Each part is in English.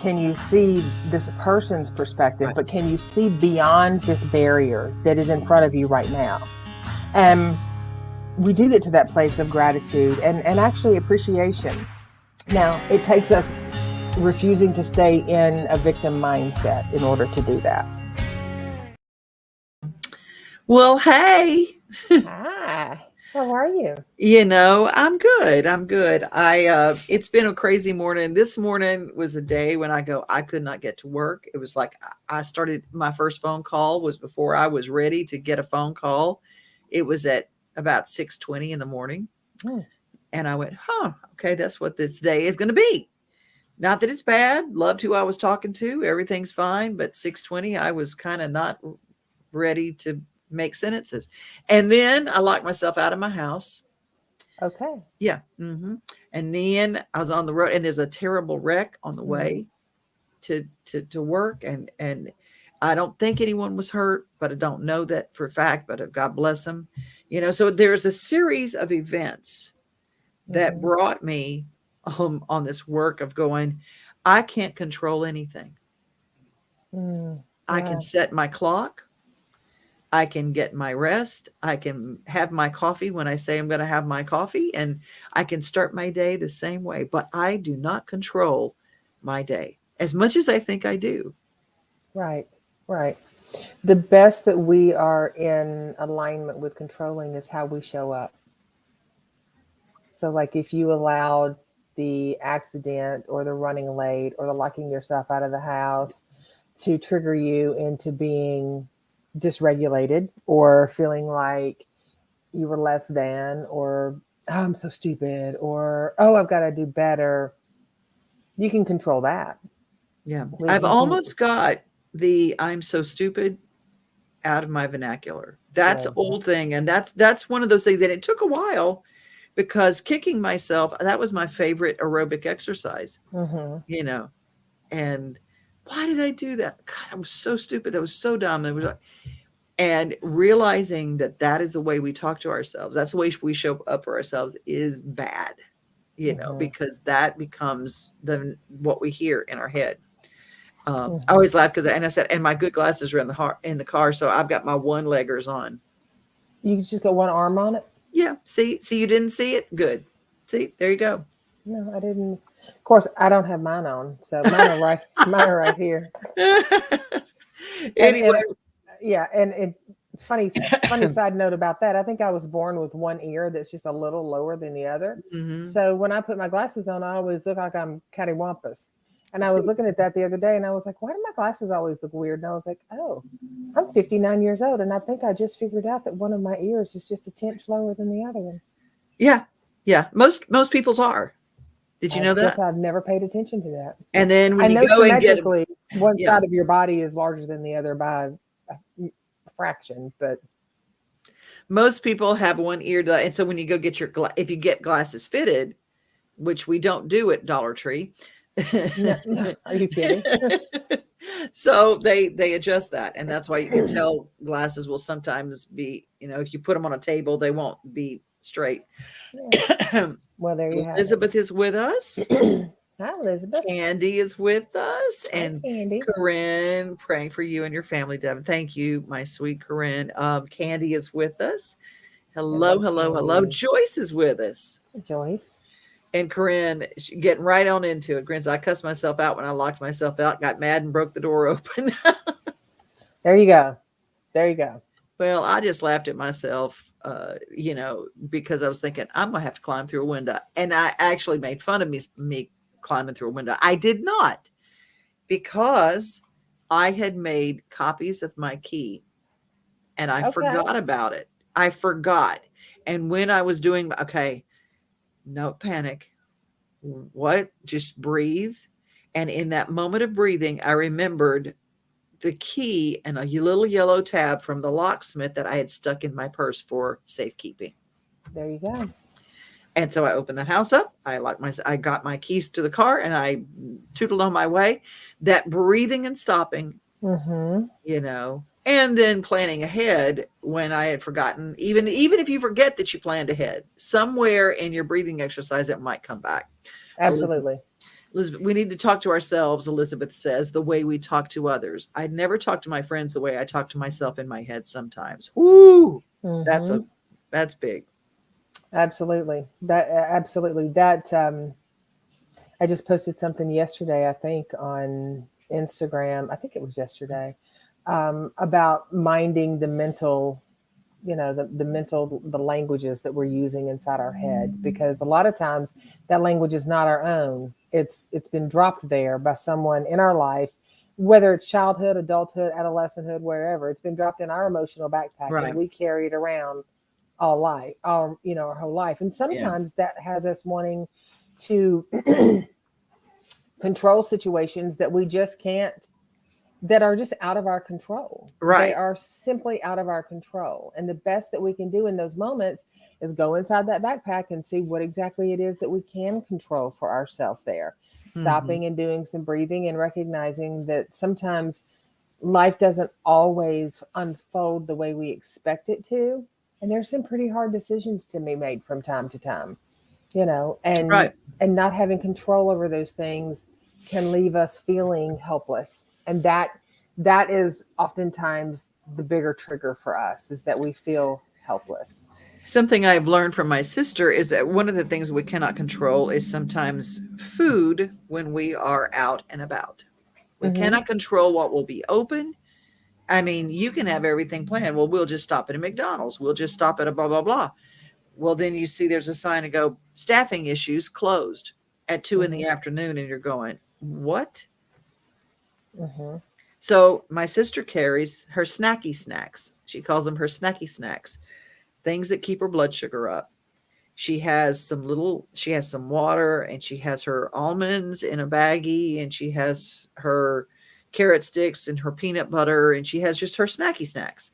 can you see this person's perspective, Right. but can you see beyond this barrier that is in front of you right now? And we do get to that place of gratitude and actually appreciation. Now, it takes us refusing to stay in a victim mindset in order to do that. Well, hey, Hi, how are you? I'm good. I'm good. It's been a crazy morning. This morning was a day when I could not get to work. It was like I started my first phone call was before I was ready to get a phone call. It was at about 6:20 in the morning. Hmm. And I went, okay, that's what this day is going to be. Not that it's bad. Loved who I was talking to. Everything's fine. But 6:20, I was kind of not ready to make sentences. And then I locked myself out of my house. Okay. Yeah. And then I was on the road and there's a terrible wreck on the way to work. And I don't think anyone was hurt, but I don't know that for a fact, but God bless them. So there's a series of events that brought me on this work of going, I can't control anything. I can Yeah. set my clock. I can get my rest. I can have my coffee when I say I'm going to have my coffee, and I can start my day the same way. But I do not control my day as much as I think I do. Right. Right. The best that we are in alignment with controlling is how we show up. So, like, if you allowed the accident or the running late or the locking yourself out of the house to trigger you into being dysregulated or feeling like you were less than, or oh, I'm so stupid, or oh, I've got to do better, you can control that. Yeah. I've You can. almost got the I'm so stupid out of my vernacular. That's There an you go. old thing. And that's one of those things. And it took a while because kicking myself, that was my favorite aerobic exercise, Mm-hmm. you know. And why did I do that? God, I was so stupid. That was so dumb. And realizing that that is the way we talk to ourselves. That's the way we show up for ourselves is bad, Mm-hmm. because that becomes what we hear in our head. I Mm-hmm. always laugh because, and I said, and my good glasses are in the car, so I've got my one leggers on. You just got one arm on it. Yeah, see, you didn't see it. Good. See, there you go. No, I didn't. Of course, I don't have mine on, so mine are right. Mine are right here. And Anyway, yeah, and funny side note about that. I think I was born with one ear that's just a little lower than the other. mhm. So when I put my glasses on, I always look like I'm cattywampus. And I was See, looking at that the other day, and I was like, "Why do my glasses always look weird?" And I was like, "Oh, I'm 59 years old, and I think I just figured out that one of my ears is just a tinge lower than the other one." yeah, yeah. Most people's are. Did you I know guess that? I've never paid attention to that. And then I when you know go and get, symmetrically, one yeah, side of your body is larger than the other by a fraction, but most people have one ear, and so when you go get if you get glasses fitted, which we don't do at Dollar Tree. no, no. Are you kidding? So they adjust that, and that's why you can tell glasses will sometimes be, if you put them on a table, they won't be straight. Yeah. Well, there you have Elizabeth is with us. it. Hi, Elizabeth. Candy is with us, Hi, and Candy. Corinne, praying for you and your family, Devon. Thank you, my sweet Corinne. Candy is with us. Hello, Hello, hello, hello. Candy. Joyce is with us. Joyce. And Corinne, getting right on into it. Corinne said, I cussed myself out when I locked myself out, got mad and broke the door open. There you go. There you go. Well, I just laughed at myself, because I was thinking, I'm going to have to climb through a window. And I actually made fun of me climbing through a window. I did not, because I had made copies of my key and I Okay. forgot about it. I forgot. And when I was doing, okay, no panic. What? Just breathe. And in that moment of breathing, I remembered the key and a little yellow tab from the locksmith that I had stuck in my purse for safekeeping. There you go. And so I opened the house up. I got my keys to the car and I tootled on my way. That breathing and stopping, Mm-hmm. and then planning ahead when I had forgotten, even if you forget that you planned ahead, somewhere in your breathing exercise, it might come back. Elizabeth, Absolutely. Elizabeth, we need to talk to ourselves, Elizabeth says, the way we talk to others. I'd never talk to my friends the way I talk to myself in my head sometimes. Woo! That's Mm-hmm. a that's big. Absolutely. That I just posted something yesterday, I think, on Instagram. I think it was yesterday, about minding the mental, the languages that we're using inside our head, because a lot of times that language is not our own. It's been dropped there by someone in our life, whether it's childhood, adulthood, adolescenthood, wherever. It's been dropped in our emotional backpack, and Right. we carry it around all life, our whole life. And Yeah. sometimes that has us wanting to control situations that we just can't, that are just out of our control. They Right. are simply out of our control. And the best that we can do in those moments is go inside that backpack and see what exactly it is that we can control for ourselves there. Hmm. Stopping and doing some breathing and recognizing that sometimes life doesn't always unfold the way we expect it to. And there's some pretty hard decisions to be made from time to time, and Right. not having control over those things can leave us feeling helpless. And that is oftentimes the bigger trigger for us, is that we feel helpless. Something I've learned from my sister is that one of the things we cannot control is sometimes food when we are out and about. We Mm-hmm. cannot control what will be open. I mean, you can have everything planned. Well, we'll just stop at a McDonald's. We'll just stop at a blah, blah, blah. Well, then you see there's a sign to go staffing issues closed at 2 in the Mm-hmm. afternoon, and you're going, what? Mm-hmm. So my sister carries her snacky snacks. She calls them her snacky snacks, things that keep her blood sugar up. She has some water, and she has her almonds in a baggie, and she has her carrot sticks and her peanut butter, and she has just her snacky snacks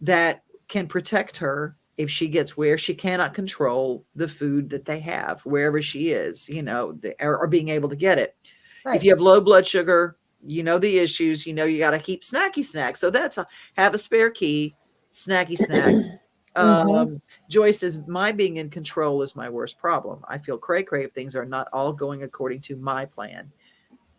that can protect her if she gets where she cannot control the food that they have wherever she is, or being able to get it. If Right. you have low blood sugar, you know the issues, you got to keep snacky snacks. So have a spare key, snacky snacks. Mm-hmm. Joy says, my being in control is my worst problem. I feel cray cray if things are not all going according to my plan.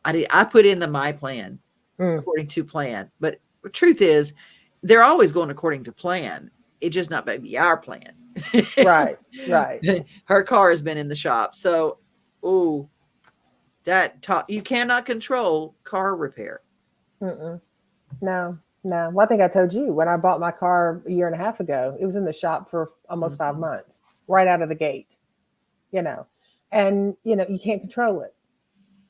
I put in the my plan, Mm. according to plan. But the truth is, they're always going according to plan. It just not maybe our plan. Right. Right. Her car has been in the shop. So, oh, you cannot control car repair. Mm-mm. No, no. Well, I think I told you when I bought my car a year and a half ago, it was in the shop for almost five Mhm. months, right out of the gate, you know, and you can't control it.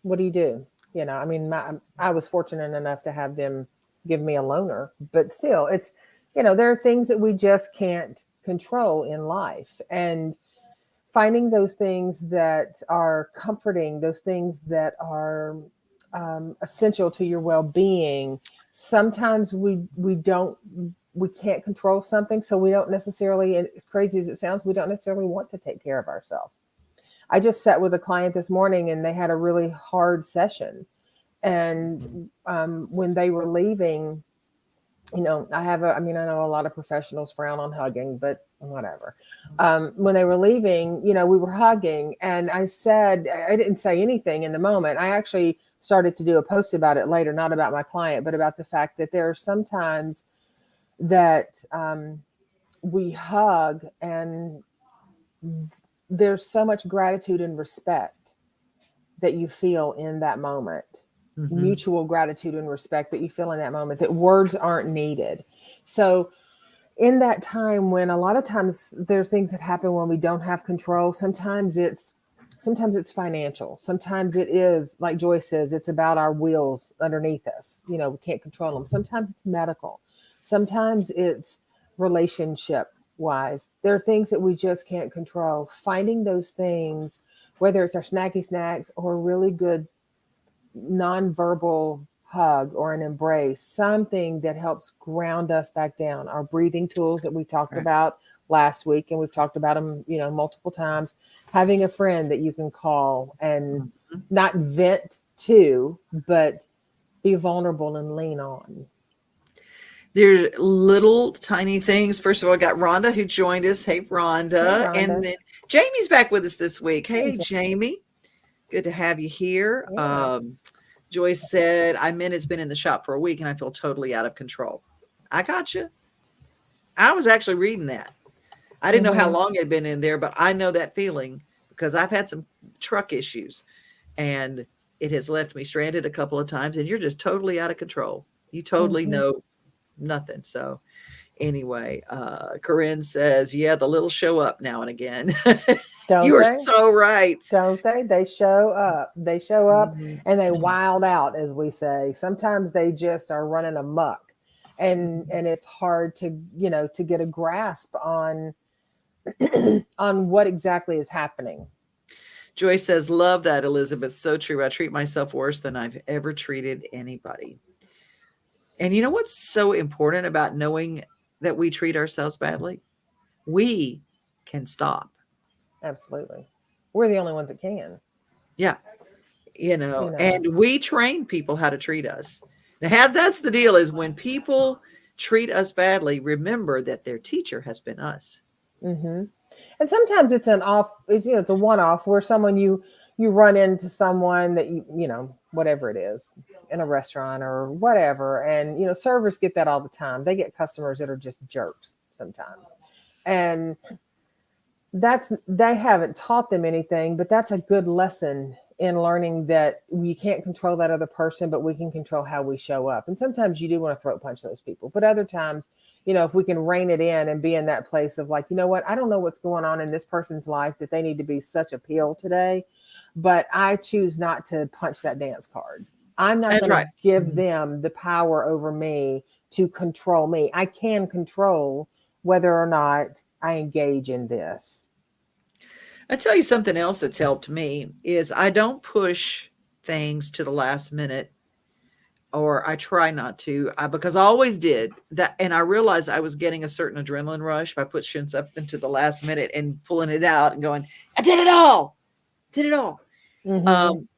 What do you do? I mean, I was fortunate enough to have them give me a loaner, but still, there are things that we just can't control in life. And finding those things that are comforting, those things that are essential to your well-being. Sometimes we can't control something, so we don't necessarily, as crazy as it sounds, we don't necessarily want to take care of ourselves. I just sat with a client this morning, and they had a really hard session. And when they were leaving, I mean, I know a lot of professionals frown on hugging, but whatever. When they were leaving, we were hugging, and I didn't say anything in the moment. I actually started to do a post about it later, not about my client, but about the fact that there are sometimes that we hug, and there's so much gratitude and respect that you feel in that moment, Mhm. mutual gratitude and respect that you feel in that moment, that words aren't needed. So in that time, when a lot of times there are things that happen when we don't have control, sometimes it's financial, sometimes it is, like Joyce says, it's about our wheels underneath us, we can't control them. Sometimes it's medical, sometimes it's relationship wise. There are things that we just can't control. Finding those things, whether it's our snacky snacks or a really good nonverbal hug or an embrace, something that helps ground us back down. Our breathing tools that we talked Right. about last week, and we've talked about them, multiple times. Having a friend that you can call and Mhm. not vent to, but be vulnerable and lean on. They're little tiny things. First of all, I got Rhonda who joined us. Hey, Hey, Rhonda. And Rhonda. then Jamie's back with us this week. Hey, Hey, Jen. Jamie. Good to have you here. Yeah. Joyce said, I meant it's been in the shop for a week and I feel totally out of control. I got you. I was actually reading that. I didn't know how Mm-hmm. long it had been in there, but I know that feeling because I've had some truck issues and it has left me stranded a couple of times and you're just totally out of control. You totally Mm-hmm. know nothing. So anyway, Corinne says, yeah, the little show up now and again. You Don't are they? so right. Don't they? They show up. They show up Mhm. and they wild out, as we say. Sometimes they just are running amok. And it's hard to, to get a grasp on on what exactly is happening. Joyce says, love that, Elizabeth. So true. I treat myself worse than I've ever treated anybody. And you know what's so important about knowing that we treat ourselves badly? We can stop. Absolutely. We're the only ones that can, Yeah. you know. And we train people how to treat us. Now, that's the deal is when people treat us badly, remember that their teacher has been us. Hmm. And sometimes it's an off, it's a one off where someone you run into someone that whatever it is in a restaurant or whatever. And, servers get that all the time. They get customers that are just jerks sometimes. And they haven't taught them anything, but that's a good lesson in learning that we can't control that other person, but we can control how we show up. And sometimes you do want to throat punch those people, but other times, if we can rein it in and be in that place of like, you know what, I don't know what's going on in this person's life that they need to be such a pill today, but I choose not to punch that dance card. I'm not That's going to right. give Mhm. them the power over me to control me. I can control whether or not I engage in this. I tell you something else that's helped me is I don't push things to the last minute or I try not to because I always did that. And I realized I was getting a certain adrenaline rush by pushing something to the last minute and pulling it out and going, I did it all, did it all. Hmm. Um,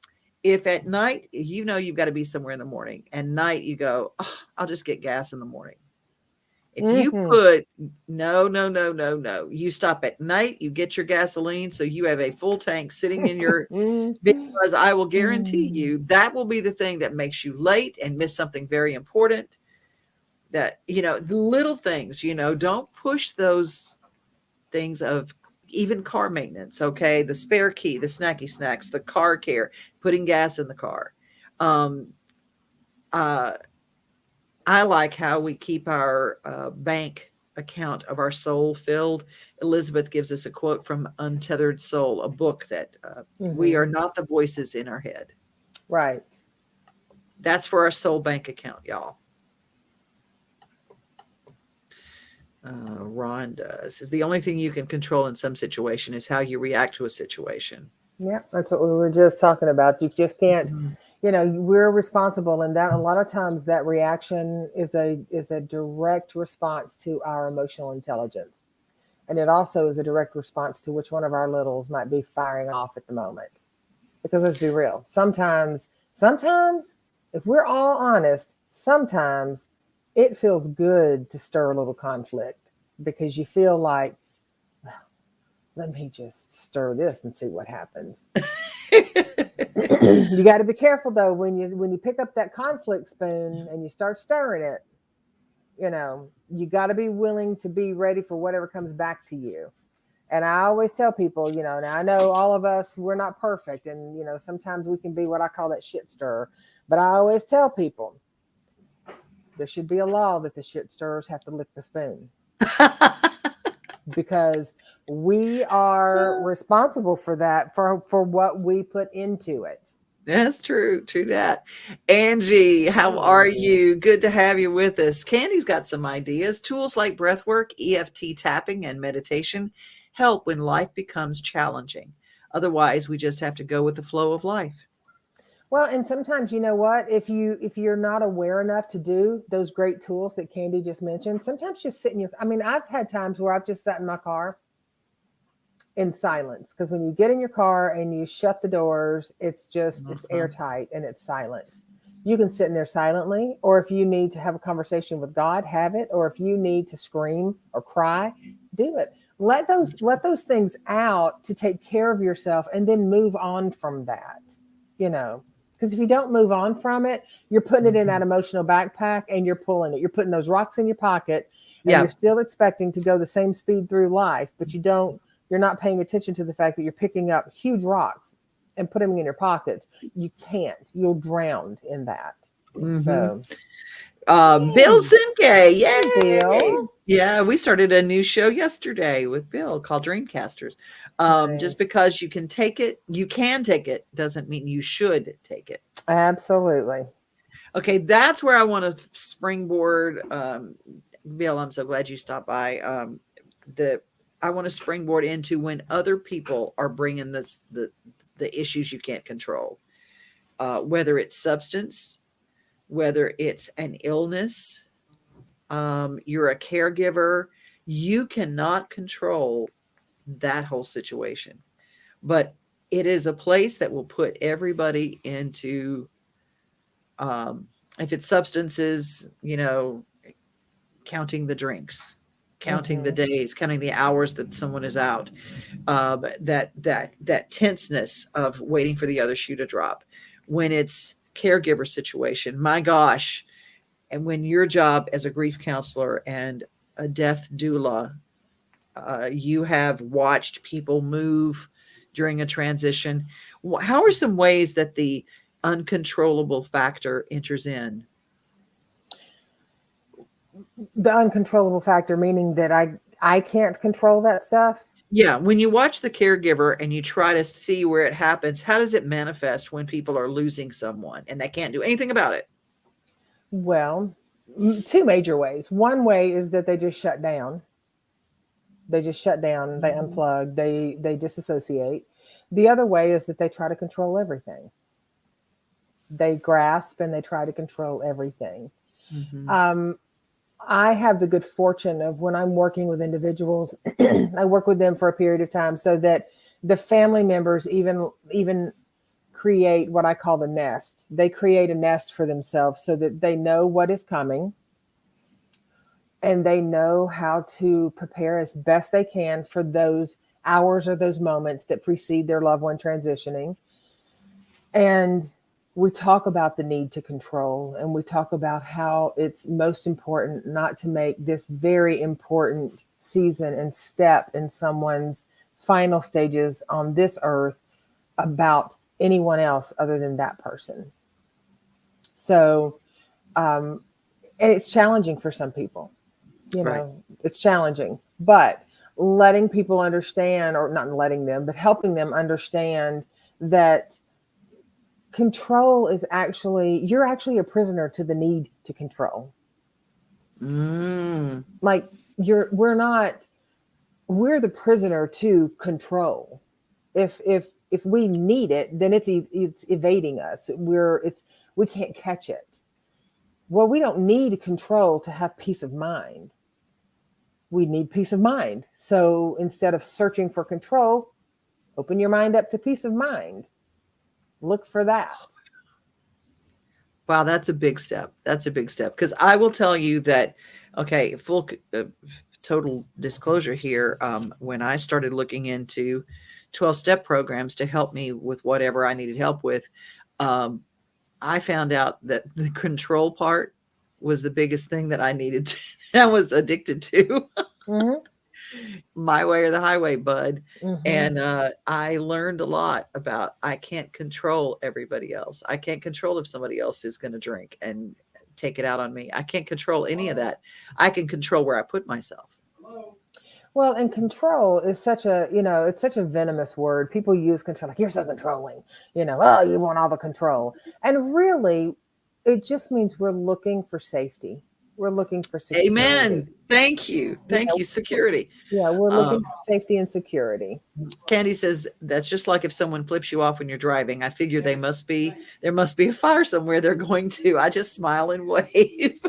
if at night, you've got to be somewhere in the morning and night you go, oh, I'll just get gas in the morning. If you Hmm. put no, no, no, no, no, you stop at night, you get your gasoline so you have a full tank sitting in your because I will guarantee you that will be the thing that makes you late and miss something very important. That, the little things, don't push those things of even car maintenance, okay? The spare key, the snacky snacks, the car care, putting gas in the car. Um, uh, I like how we keep our bank account of our soul filled. Elizabeth gives us a quote from Untethered Soul, a book that we Hmm. are not the voices in our head. Right. That's for our soul bank account, y'all. Ron does. Is the only thing you can control in some situation is how you react to a situation. Yeah, that's what we were just talking about. You just can't, Mhm. we're responsible, and that a lot of times that reaction is a direct response to our emotional intelligence, and it also is a direct response to which one of our littles might be firing off at the moment. Because let's be real, sometimes, if we're all honest, sometimes it feels good to stir a little conflict because you feel like, let me just stir this and see what happens. You got to be careful though when you pick up that conflict spoon and you start stirring it. You got to be willing to be ready for whatever comes back to you. And I always tell people, now I know all of us, we're not perfect, and sometimes we can be what I call that shit stirrer. But I always tell people there should be a law that the shit stirrers have to lick the spoon because we are responsible for that, for what we put into it. That's true. True that. Angie, how Hey, are Angie. you? Good to have you with us. Candy's got some ideas. Tools like breath work, EFT tapping, and meditation help when life becomes challenging. Otherwise, we just have to go with the flow of life. Well, and sometimes you know what? If you're not aware enough to do those great tools that Candy just mentioned, sometimes just sit in your. I mean, I've had times where I've just sat in my car in silence because when you get in your car and you shut the doors, it's Mhm. airtight and it's silent. You can sit in there silently, or if you need to have a conversation with God, have it, or if you need to scream or cry, do it. let those things out to take care of yourself and then move on from that, you know. Because if you don't move on from it, you're putting it in that Mhm. emotional backpack and you're pulling it. You're putting those rocks in your pocket and you're Yeah. still expecting to go the same speed through life, but you're not paying attention to the fact that you're picking up huge rocks and putting them in your pockets. You can't. You'll drown in that. Hmm. So, Bill hey, Simke, hey, yay! Bill. Yeah, we started a new show yesterday with Bill called Dreamcasters. Just Nice. because you can take it, doesn't mean you should take it. Absolutely. Okay, that's where I want to springboard. Bill, I'm so glad you stopped by. The I want to springboard into when other people are bringing the issues you can't control, whether it's substance, whether it's an illness, you're a caregiver, you cannot control that whole situation. But it is a place that will put everybody into, um, if it's substances, counting the drinks, counting the Hmm. days, counting the hours that someone is out, that tenseness of waiting for the other shoe to drop. When it's caregiver situation, my gosh, and when your job as a grief counselor and a death doula, you have watched people move during a transition. How are some ways that the uncontrollable factor enters in? The uncontrollable factor, meaning that I can't control that stuff. Yeah, when you watch the caregiver and you try to see where it happens, how does it manifest when people are losing someone and they can't do anything about it? Well, two major ways. One way is that they just shut down. They just shut down, they Mhm, unplug, they disassociate. The other way is that they try to control everything. They grasp and they try to control everything. mhm. Um, I have the good fortune of when I'm working with individuals, I work with them for a period of time so that the family members even create what I call the nest. They create a nest for themselves so that they know what is coming and they know how to prepare as best they can for those hours or those moments that precede their loved one transitioning. And we talk about the need to control and we talk about how it's most important not to make this very important season and step in someone's final stages on this earth about anyone else other than that person. So, um, and it's challenging for some people, Right. it's challenging, but letting people understand, or not letting them, but helping them understand that control is actually, you're actually a prisoner to the need to control. Mm, Like we're not, we're the prisoner to control. If we need it, then it's evading us. We can't catch it. Well, we don't need control to have peace of mind. We need peace of mind. So instead of searching for control, open your mind up to peace of mind. Look for that. wow, that's a big step. That's a big step. Because I will tell you that, okay, total disclosure here. When I started looking into 12-step programs to help me with whatever I needed help with, um, I found out that the control part was the biggest thing that I needed to, I was addicted to. Mm-hmm. My way or the highway, bud. Mm-hmm. And I learned a lot about I can't control everybody else. I can't control if somebody else is going to drink and take it out on me. I can't control any of that. I can control where I put myself. Well, and control is such a, it's such a venomous word. People use control like you're so controlling, oh, you want all the control. And really, it just means we're looking for safety. We're looking for security. Amen. Thank you. Yeah, Thank you. Security. yeah, we're looking Um, for safety and security. Candy says that's just like if someone flips you off when you're driving. I figure there must be a fire somewhere they're going to. I just smile and wave.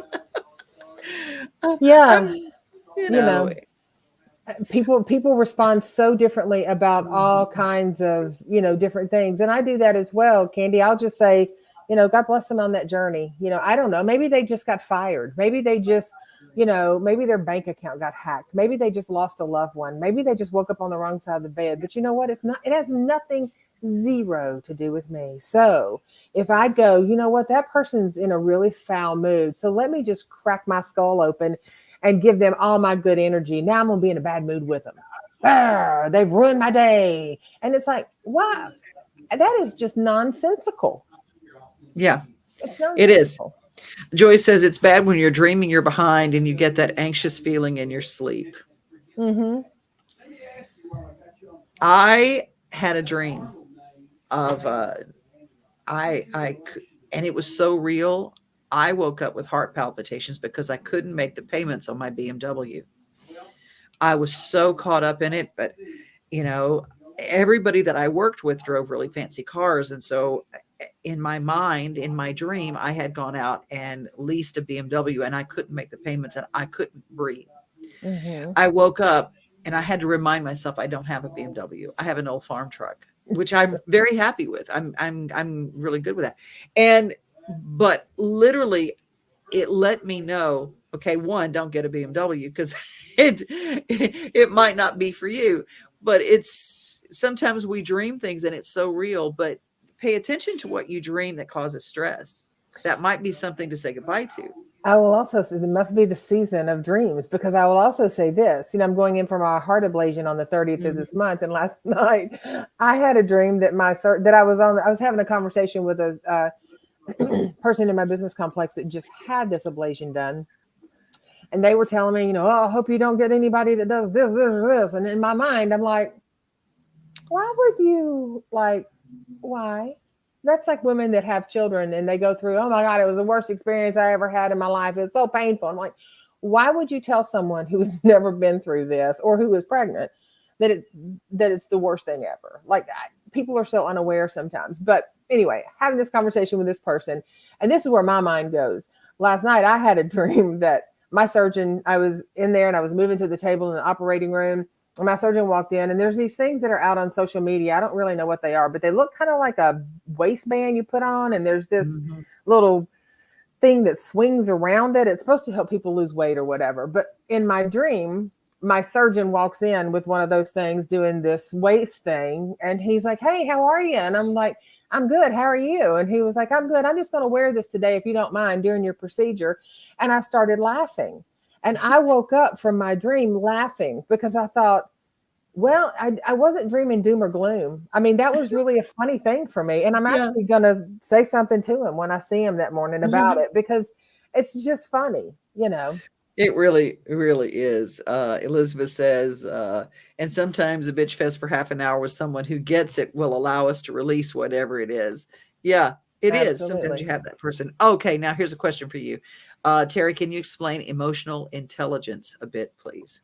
Yeah, I'm, you you know, know, people respond so differently about all kinds of, different things. And I do that as well, Candy. I'll just say, God bless them on that journey. I don't know. Maybe they just got fired. Maybe they just Maybe their bank account got hacked. Maybe they just lost a loved one. Maybe they just woke up on the wrong side of the bed. But you know what? It has nothing, zero to do with me. So if I go, you know what, that person's in a really foul mood. So let me just crack my skull open and give them all my good energy. Now I'm going to be in a bad mood with them. They've ruined my day. And it's like, wow, that is just nonsensical. Yeah, It's it is. nonsensical. Joyce says it's bad when you're dreaming you're behind and you get that anxious feeling in your sleep. Mm-hmm. I had a dream of and it was so real. I woke up with heart palpitations because I couldn't make the payments on my BMW. I was so caught up in it, but you know, everybody that I worked with drove really fancy cars, and so in my mind, in my dream, I had gone out and leased a BMW, and I couldn't make the payments, and I couldn't breathe. Mm-hmm. I woke up and I had to remind myself I don't have a BMW. I have an old farm truck, which I'm very happy with. I'm really good with that. And but literally it let me know, okay, one, don't get a BMW because it might not be for you. But it's sometimes we dream things and it's so real, but pay attention to what you dream that causes stress. That might be something to say goodbye to. I will also say it must be the season of dreams, because I will also say this. I'm going in for my heart ablation on the 30th of this Mhm. month, and last night I had a dream that that I was on. I was having a conversation with a person in my business complex that just had this ablation done, and they were telling me, oh, I hope you don't get anybody that does this, this, or this. And in my mind, I'm like, why would you like? Why? That's like women that have children and they go through, oh my God, it was the worst experience I ever had in my life. It's so painful. I'm like, why would you tell someone who has never been through this or who is pregnant that it's the worst thing ever? Like, people are so unaware sometimes. But anyway, having this conversation with this person, and this is where my mind goes. Last night I had a dream that my surgeon, I was in there and I was moving to the table in the operating room, and my surgeon walked in, and there's these things that are out on social media. I don't really know what they are, but they look kind of like a waistband you put on, and there's this Mhm. little thing that swings around it. It's supposed to help people lose weight or whatever. But in my dream, my surgeon walks in with one of those things doing this waist thing, and he's like, "Hey, how are you?" And I'm like, "I'm good. How are you?" And he was like, "I'm good. I'm just going to wear this today if you don't mind during your procedure." And I started laughing. And I woke up from my dream laughing because I thought, well, I wasn't dreaming doom or gloom. I mean, that was really a funny thing for me. And I'm Yeah. actually going to say something to him when I see him that morning about Mhm. it, because it's just funny. It really, really is. Elizabeth says, and sometimes a bitch fest for half an hour with someone who gets it will allow us to release whatever it is. Yeah, it is. Sometimes you Absolutely. have that person. Okay, now here's a question for you. Terry, can you explain emotional intelligence a bit, please?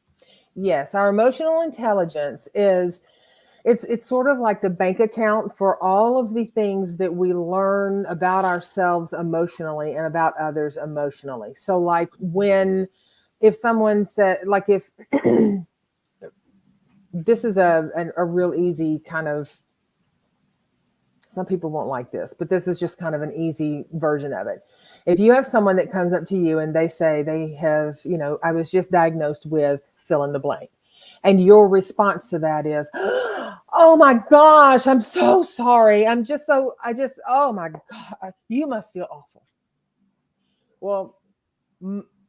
Yes, our emotional intelligence is it's sort of like the bank account for all of the things that we learn about ourselves emotionally and about others emotionally. So like when if someone said, like, if this is a real easy kind of, some people won't like this, but this is just kind of an easy version of it. If you have someone that comes up to you and they say they have, I was just diagnosed with fill in the blank, and your response to that is, oh my gosh, I'm so sorry. Oh my God, you must feel awful. Well,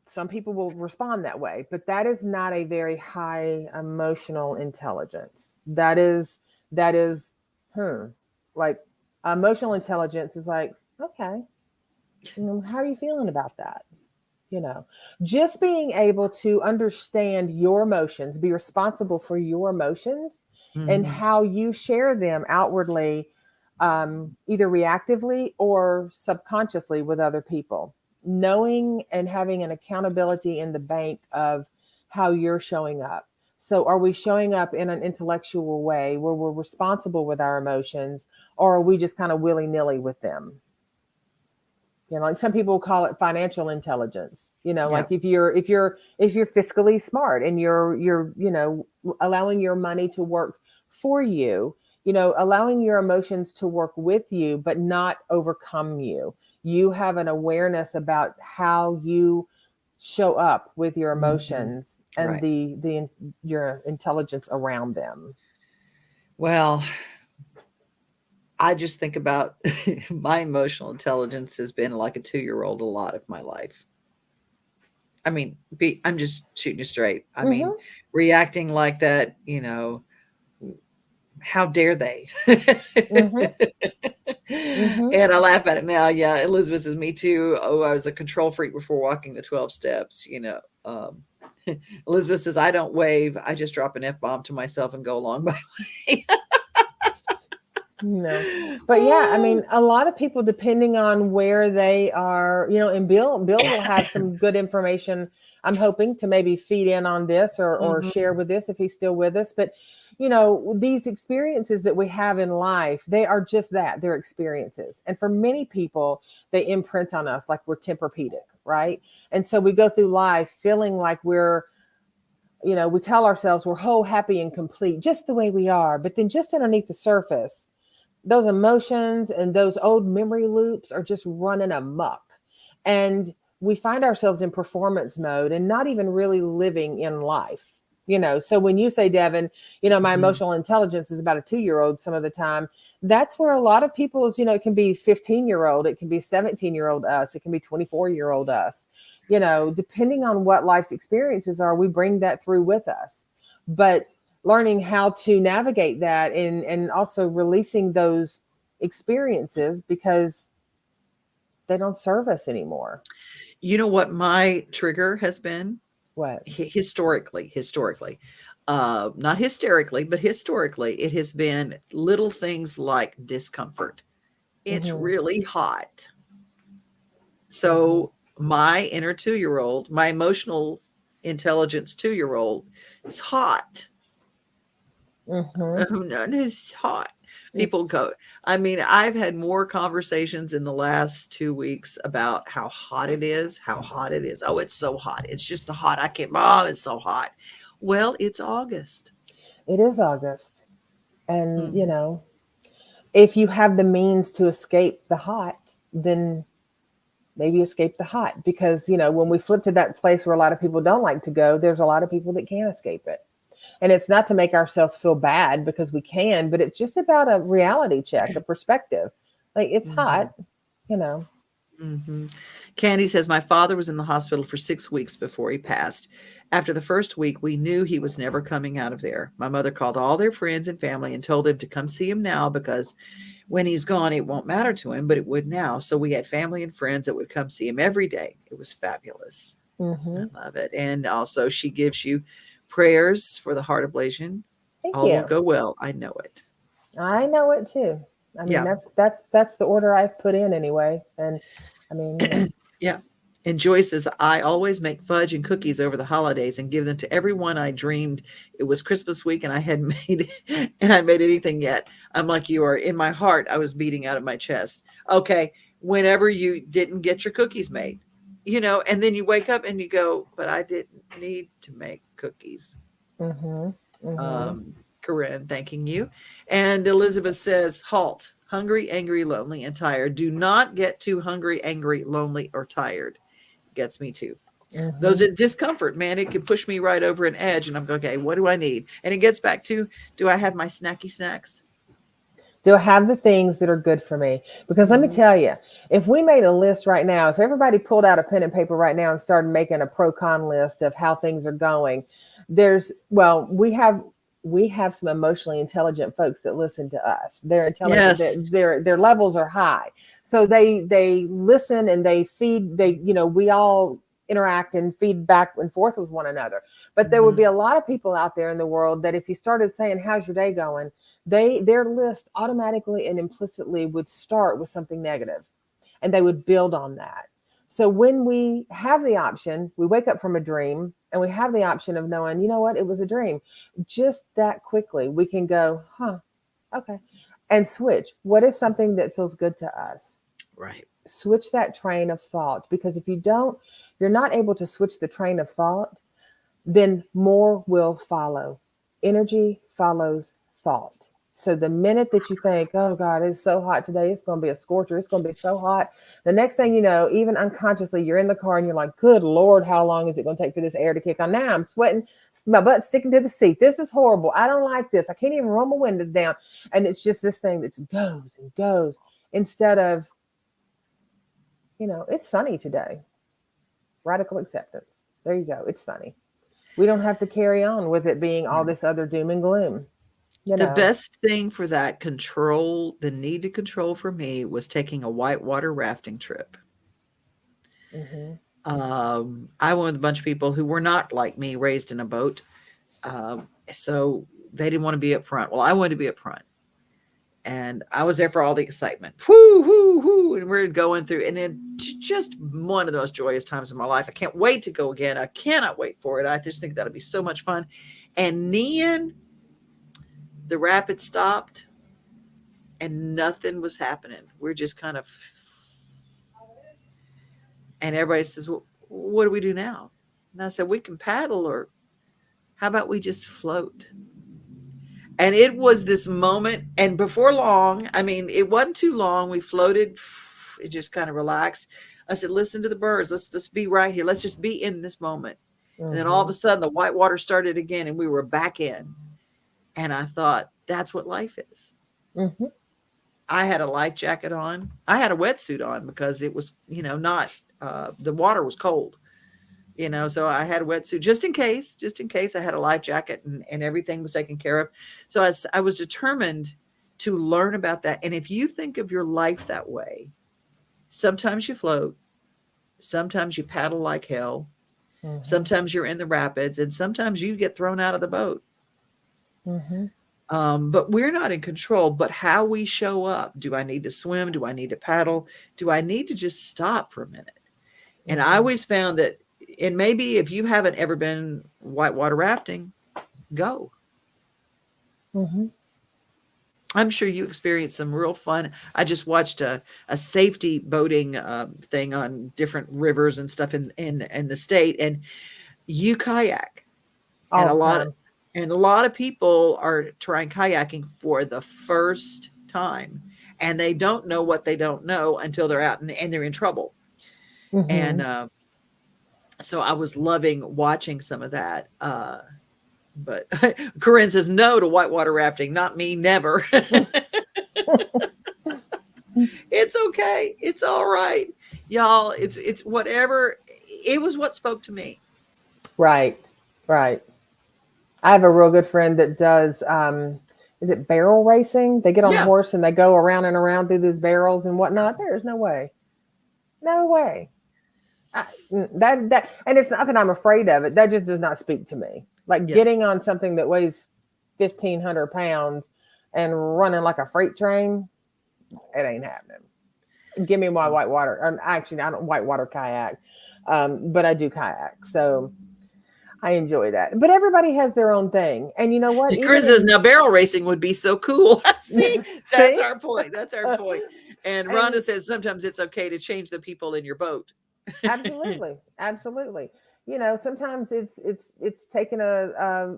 some people will respond that way, but that is not a very high emotional intelligence. That is, hmm, like, emotional intelligence is like, okay, how are you feeling about that? You know, just being able to understand your emotions, be responsible for your emotions and Mhm. how you share them outwardly, either reactively or subconsciously with other people. Knowing and having an accountability in the bank of how you're showing up. So, are we showing up in an intellectual way where we're responsible with our emotions, or are we just kind of willy nilly with them? Like some people call it financial intelligence. Yeah. Like if you're fiscally smart and you're allowing your money to work for you, allowing your emotions to work with you but not overcome you. You have an awareness about how you show up with your Mhm. emotions and Right. the your intelligence around them? Well, I just think about my emotional intelligence has been like a 2-year-old a lot of my life. I mean, I'm just shooting you straight. I mean, Mm-hmm. reacting like that, how dare they? Mm-hmm. Mm-hmm. And I laugh at it now. Yeah, Elizabeth says, me too. Oh, I was a control freak before walking the 12 steps. Elizabeth says, I don't wave. I just drop an F bomb to myself and go along my way. No. But yeah, I Oh. mean, a lot of people, depending on where they are, and Bill will have some good information. I'm hoping to maybe feed in on this or share Mhm. with this if he's still with us. But these experiences that we have in life, they are just that, they're experiences. And for many people, they imprint on us like we're Tempur-Pedic, right? And so we go through life feeling like we tell ourselves we're whole, happy, and complete just the way we are. But then just underneath the surface, those emotions and those old memory loops are just running amok. And we find ourselves in performance mode and not even really living in life. So when you say, Devon, my Mhm. emotional intelligence is about a 2-year-old some of the time, that's where a lot of people's, it can be 15-year-old, it can be 17-year-old us, it can be 24-year-old us. Depending on what life's experiences are, we bring that through with us. But learning how to navigate that and also releasing those experiences because they don't serve us anymore. You know what my trigger has been? What? Historically, not hysterically, but historically, it has been little things like discomfort. It's Mm-hmm. really hot. Mm-hmm. So my inner 2-year-old, my emotional intelligence 2-year-old is hot. Mm-hmm. No, it's hot. People go, I mean, I've had more conversations in the last 2 weeks about how hot it is, how hot it is. Oh, it's so hot. It's just hot. I can't, oh, it's so hot. Well, it's August. It is August. And, Mm. if you have the means to escape the hot, then maybe escape the hot. Because, when we flip to that place where a lot of people don't like to go, there's a lot of people that can't escape it. And it's not to make ourselves feel bad because we can, but it's just about a reality check, a perspective. Like it's Mhm. hot, you know. Mhm. Candy says, my father was in the hospital for 6 weeks before he passed. After the first week, we knew he was never coming out of there. My mother called all their friends and family and told them to come see him now because when he's gone, it won't matter to him, but it would now. So we had family and friends that would come see him every day. It was fabulous. I Mm-hmm. love it. And also, she gives you prayers for the heart ablation. Thank All will you. go well. I know it. I know it too. I mean, Yeah. that's the order I've put in anyway. And I mean, Yeah. And Joy says, I always make fudge and cookies over the holidays and give them to everyone I dreamed it was Christmas week and I had made and I made anything yet. I'm like you are. In my heart, I was beating out of my chest. Okay. Whenever you didn't get your cookies made, and then you wake up and you go, but I didn't need to make cookies. mm-hmm, mm-hmm. Corinne, thanking you. And Elizabeth says, halt, hungry, angry, lonely, and tired. Do not get too hungry, angry, lonely, or tired. Gets me too. Those Mm-hmm. are discomfort, man. It can push me right over an edge. And I'm going, okay, what do I need? And it gets back to, do I have my snacky snacks? Do I have the things that are good for me? Because let me Mm-hmm. tell you, if we made a list right now, if everybody pulled out a pen and paper right now and started making a pro con list of how things are going, we have some emotionally intelligent folks that listen to us. They're intelligent, Yes. their levels are high. So they listen and they feed, we all interact and feed back and forth with one another. But there would Mm-hmm. be a lot of people out there in the world that if you started saying, how's your day going? Their list automatically and implicitly would start with something negative, and they would build on that. So when we have the option, we wake up from a dream and we have the option of knowing, you know what, it was a dream. Just that quickly, we can go, huh, okay, and switch. What is something that feels good to us? Right. Switch that train of thought, because if you don't, you're not able to switch the train of thought, then more will follow. Energy follows thought. So the minute that you think, oh God, it's so hot today, it's going to be a scorcher, it's going to be so hot. The next thing you know, even unconsciously, you're in the car and you're like, good Lord, how long is it going to take for this air to kick on? Now I'm sweating, my butt's sticking to the seat. This is horrible. I don't like this. I can't even roll my windows down. And it's just this thing that goes and goes instead of, it's sunny today. Radical acceptance. There you go. It's sunny. We don't have to carry on with it being all this other doom and gloom. The best thing for that control, the need to control for me was taking a whitewater rafting trip. Mm-hmm. I went with a bunch of people who were not like me, raised in a boat. So they didn't want to be up front. Well, I wanted to be up front. And I was there for all the excitement. Whoo, whoo, whoo. And we're going through. And then just one of the most joyous times of my life. I can't wait to go again. I cannot wait for it. I just think that'll be so much fun. And then the rapid stopped and nothing was happening. We're just kind of, and everybody says, well, what do we do now? And I said, we can paddle, or how about we just float? And it was this moment. And before long, I mean, it wasn't too long. We floated. It just kind of relaxed. I said, listen to the birds. Let's be right here. Let's just be in this moment. Mm-hmm. And then all of a sudden the white water started again and we were back in. And I thought, that's what life is. Mm-hmm. I had a life jacket on. I had a wetsuit on because it was, not, the water was cold, so I had a wetsuit just in case I had a life jacket and everything was taken care of. So I was determined to learn about that. And if you think of your life that way, sometimes you float, sometimes you paddle like hell, mm-hmm. sometimes you're in the rapids, and sometimes you get thrown out of the boat. Mm-hmm. But we're not in control. But how we show up, do I need to swim? Do I need to paddle? Do I need to just stop for a minute? Mm-hmm. And I always found that, and maybe if you haven't ever been whitewater rafting, go. Mm-hmm. I'm sure you experienced some real fun. I just watched a safety boating thing on different rivers and stuff in the state, and you kayak, and a lot of people are trying kayaking for the first time, and they don't know what they don't know until they're out and they're in trouble. Mm-hmm. And so I was loving watching some of that. But Corinne says no to whitewater rafting. Not me, never. It's okay. It's all right. Y'all, it's whatever. It was what spoke to me. Right. I have a real good friend that does, is it barrel racing? They get on a horse and they go around and around through those barrels and whatnot. There's no way. That and it's not that I'm afraid of it. That just does not speak to me. Like getting on something that weighs 1,500 pounds and running like a freight train, it ain't happening. Give me my whitewater. Actually, I don't whitewater kayak, but I do kayak, so I enjoy that. But everybody has their own thing, and you know what? Corinne says now barrel racing would be so cool. See, that's our point. That's our point. And Rhonda says sometimes it's okay to change the people in your boat. Absolutely. Sometimes it's taking a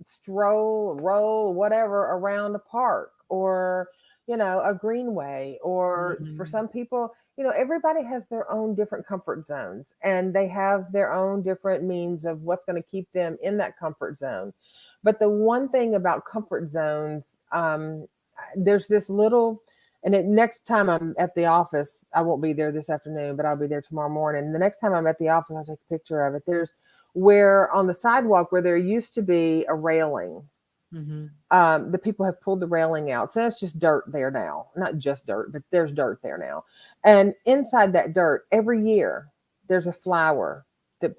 stroll, roll, whatever around a park or a greenway, or mm-hmm. for some people, everybody has their own different comfort zones, and they have their own different means of what's going to keep them in that comfort zone. But the one thing about comfort zones, there's this little. And next time I'm at the office, I won't be there this afternoon, but I'll be there tomorrow morning. The next time I'm at the office, I'll take a picture of it. There's where on the sidewalk where there used to be a railing, mm-hmm. The people have pulled the railing out. So it's just dirt there now. Not just dirt, but there's dirt there now. And inside that dirt, every year, there's a flower that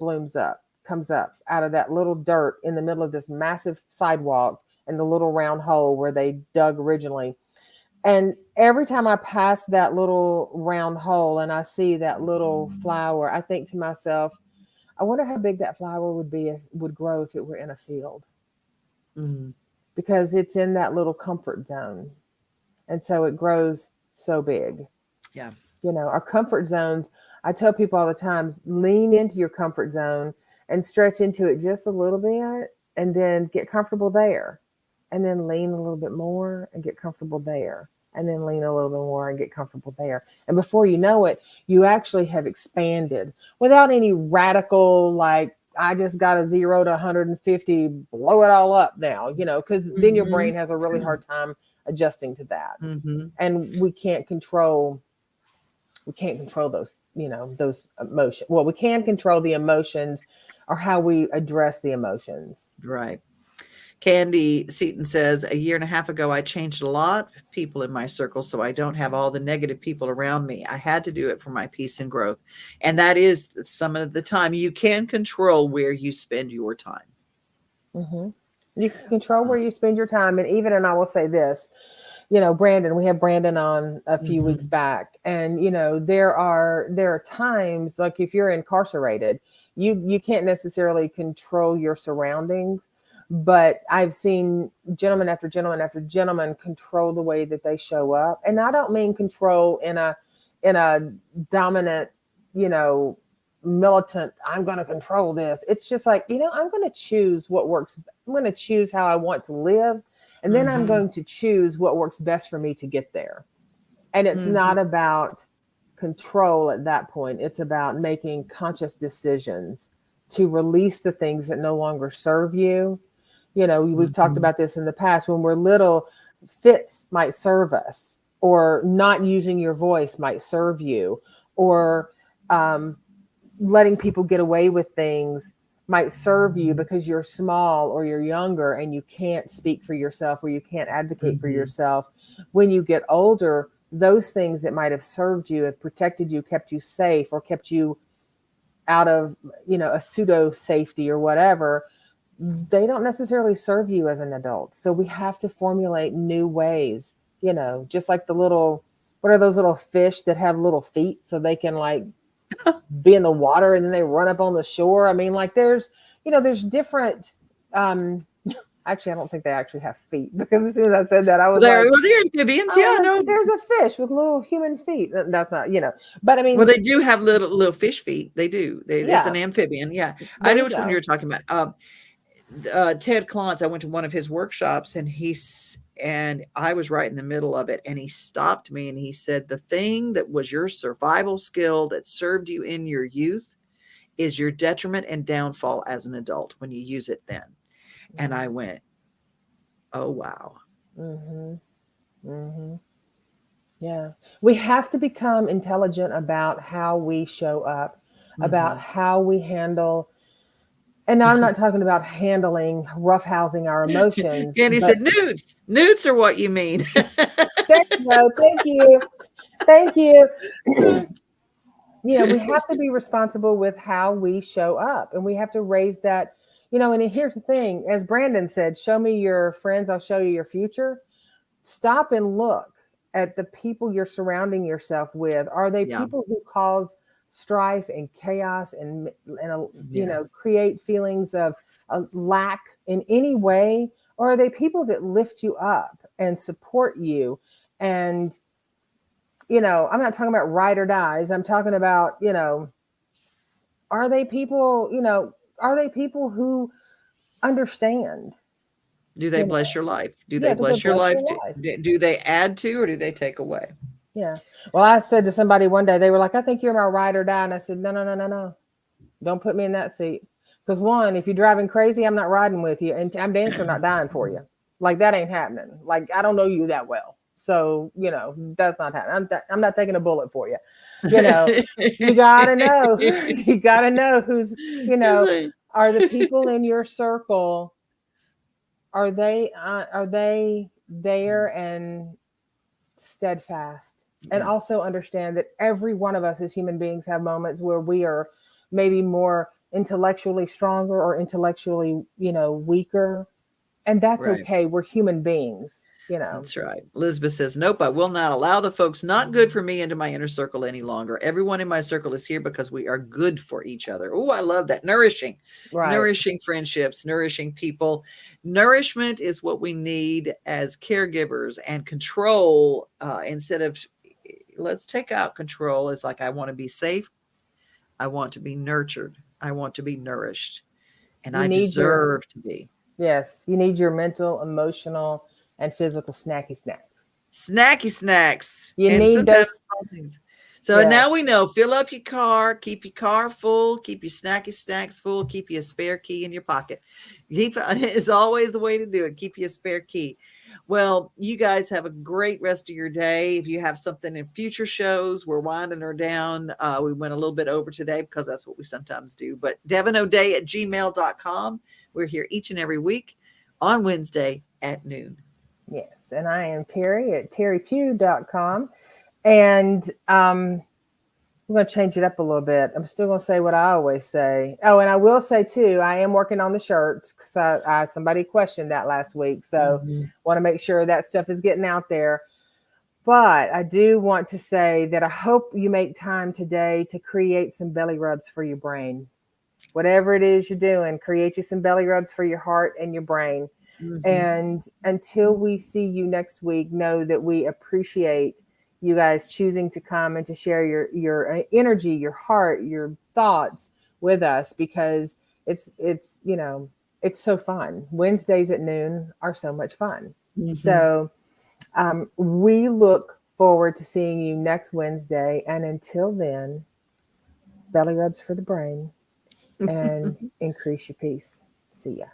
comes up out of that little dirt in the middle of this massive sidewalk and the little round hole where they dug originally. And every time I pass that little round hole and I see that little flower, I think to myself, I wonder how big that flower would grow if it were in a field. Mm-hmm. Because it's in that little comfort zone. And so it grows so big. Yeah. Our comfort zones, I tell people all the time, lean into your comfort zone and stretch into it just a little bit and then get comfortable there. and then lean a little bit more and get comfortable there, and then lean a little bit more and get comfortable there. And before you know it, you actually have expanded without any radical, like, I just got a 0 to 150, blow it all up now, because then your Mm-hmm. brain has a really hard time adjusting to that. Mm-hmm. And we can't control those, those emotions. Well, we can control the emotions, or how we address the emotions. Right. Candy Seaton says, a year and a half ago, I changed a lot of people in my circle so I don't have all the negative people around me. I had to do it for my peace and growth. And that is some of the time you can control where you spend your time. Hmm. You can control Uh, where you spend your time. And I will say this, Brandon, we have Brandon on a few weeks mhm, back, and there are times, like, if you're incarcerated, you can't necessarily control your surroundings, but I've seen gentleman after gentleman after gentleman control the way that they show up. And I don't mean control in a dominant, you know, militant, I'm going to control this. It's just like, I'm going to choose what works. I'm going to choose how I want to live, and then I'm mhm, going to choose what works best for me to get there. And it's mhm, not about control at that point. It's about making conscious decisions to release the things that no longer serve you. We've talked mhm, about this in the past. When we're little, fits might serve us, or not using your voice might serve you, or um, letting people get away with things might serve you because you're small or you're younger and you can't speak for yourself, or you can't advocate for mhm, yourself. When you get older, those things that might have served you and protected you, kept you safe, or kept you out of, a pseudo safety or whatever, they don't necessarily serve you as an adult. So we have to formulate new ways, just like what are those little fish that have little feet so they can, like, be in the water and then they run up on the shore. I mean, like, there's different, um, actually, I don't think they actually have feet, because as soon as I said that, I was They're, like, well, they're amphibians. Yeah, no. there's a fish with little human feet. That's not. But I Well, mean, they do have little fish feet. They do. It's an yeah, amphibian. Yeah, I there know you which one you're go. talking about. Ted Klontz, I went to one of his workshops, and I was right in the middle of it, and he stopped me and he said, the thing that was your survival skill that served you in your youth is your detriment and downfall as an adult when you use it then. And I went, oh wow. Mm-hmm. Mm-hmm. Yeah. We have to become intelligent about how we show up, about Hmm. how we handle. And I'm not talking about handling, roughhousing our emotions, And he but said, newts are what you mean. there you go. Thank you. Thank you. We have to be responsible with how we show up, and we have to raise that. And here's the thing, as Brandon said, show me your friends, I'll show you your future. Stop and look at the people you're surrounding yourself with. Are they Yeah, people who cause strife and chaos, and yeah, create feelings of a lack in any way? Or are they people that lift you up and support you? And I'm not talking about ride or dies. I'm talking about, are they people, who understand, do they you know, bless your life? Do they yeah, do they bless your bless life? your life? Do they add to, or do they take away? Yeah. Well, I said to somebody one day, they were like, I think you're my ride or die. And I said, no, no, no, no, no. Don't put me in that seat. Because one, if you're driving crazy, I'm not riding with you. And I'm damn sure not dying for you. Like, that ain't happening. Like, I don't know you that well. So, that's not happening. I'm not taking a bullet for you. You know, you got to know, you got to know who's, It's like, are the people in your circle, are they there and steadfast? And yeah, also understand that every one of us as human beings have moments where we are maybe more intellectually stronger or intellectually, weaker. And that's right. okay. We're human beings. That's right. Elizabeth says, nope, I will not allow the folks not good for me into my inner circle any longer. Everyone in my circle is here because we are good for each other. Oh, I love that. Right. Nourishing friendships, nourishing people. Nourishment is what we need as caregivers, and control, instead of, let's take out control, is like, I want to be safe. I want to be nurtured. I want to be nourished, and You I need your deserve to be. Yes. You need your mental, emotional, and physical snacky snacks. Snacky snacks, You and need sometimes those. small things. So Yeah. now we know, fill up your car, keep your car full, keep your snacky snacks full, keep your spare key in your pocket. Keep is always the way to do it. Keep your spare key. Well, you guys have a great rest of your day. If you have something in future shows, we're winding her down. We went a little bit over today because that's what we sometimes do. But devonoday@gmail.com. We're here each and every week on Wednesday at noon. Yes. And I am Teri at terrypugh.com. And I'm going to change it up a little bit. I'm still going to say what I always say. Oh, and I will say too, I am working on the shirts because somebody questioned that last week. So Mhm. want to make sure that stuff is getting out there. But I do want to say that I hope you make time today to create some belly rubs for your brain. Whatever it is you're doing, create you some belly rubs for your heart and your brain. Mhm. And until we see you next week, know that we appreciate you guys choosing to come and to share your energy, your heart, your thoughts with us, because it's so fun. Wednesdays at noon are so much fun. Mhm. So we look forward to seeing you next Wednesday. And until then, belly rubs for the brain and increase your peace. See ya.